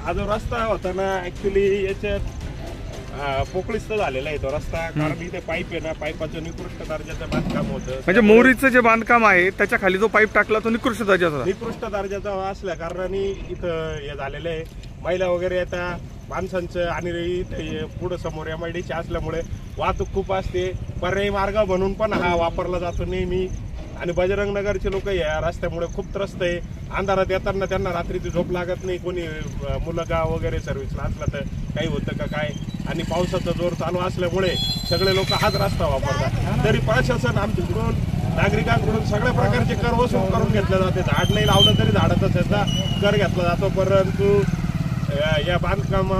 हा जो रस्ता होता ना ऍक्च्युली याच्यात पोकळीस्त झालेला आहे तो रस्ता, कारण इथे पाईप आहे ना, पाईपाचं निकृष्ट दर्जाचं बांधकाम होतं. म्हणजे मोरीचं जे बांधकाम आहे त्याच्या खाली जो पाईप टाकला तो निकृष्ट दर्जाचा असल्या कारणाने इथं हे झालेलं आहे. महिला वगैरे येतात, माणसांचं आणि पुढं समोर MIDC असल्यामुळे वाहतूक खूप असते. पर्यायी मार्ग म्हणून पण हा वापरला जातो नेहमी. आणि बजरंग नगरचे लोक या रस्त्यामुळे खूप त्रस्त आहे. अंधारात येताना त्यांना रात्रीची झोप लागत नाही. कोणी मुलगा वगैरे सर्व्हिसला असला तर काही होतं का काय. आणि पावसाचा जोर चालू असल्यामुळे सगळे लोक हाच रस्ता वापरतात. तरी प्रशासन आमच्याकडून नागरिकांकडून सगळ्या प्रकारचे कर वसूल करून घेतले जाते. झाड नाही लावलं तरी झाडाचा त्याचा कर घेतला जातो. परंतु या बांधकाम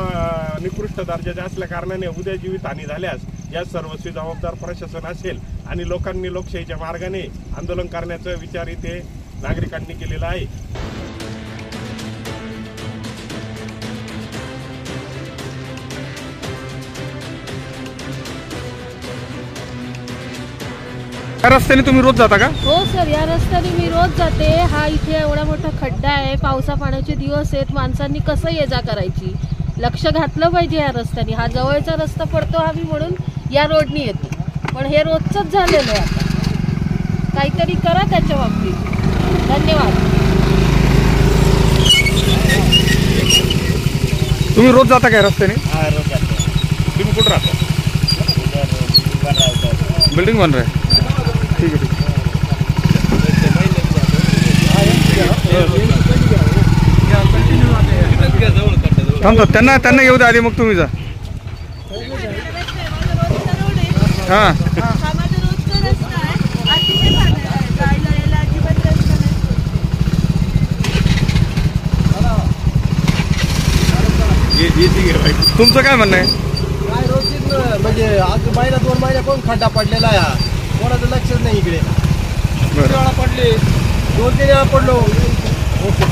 निकृष्ट दर्जाचे असल्या कारणाने उद्या जीवितहानी झाल्यास या सर्वस्वी जबाबदार प्रशासन असेल. आणि लोकांनी लोकशाहीच्या मार्गाने आंदोलन करण्याचा विचार इथे नागरिकांनी केलेला आहे. या रस्त्याने तुम्ही रोज जाता का? हो सर, या रस्त्याने मी रोज जाते. हा इथे एवढा मोठा खड्डा आहे, पावसा पाण्याचे दिवस आहेत, माणसांनी कसं ये जा करायची, लक्ष घातलं पाहिजे या रस्त्याने. हा जवळचा रस्ता पडतो आम्ही म्हणून या रोडनी येतो, पण हे रोजचंच झालेलं आहे. आता काहीतरी करा त्याच्या बाबतीत. धन्यवाद. तुम्ही रोज जाता काय रस्त्याने? हा, रोज जातो. तुम्ही कुठं राहता? बिल्डिंग बन रहा है. ठीक आहे, थांबतो. त्यांना येऊ द्या आधी, मग तुम्ही जा. हां, तुमचं काय म्हणणं आहे? काय रोजच म्हणजे आज महिना 2 महिने कोण खड्डा पडलेला आहे, कोणाचं लक्षच नाही इकडे. 2 वेळा पडले, 2-3 वेळा पडलो. ओके.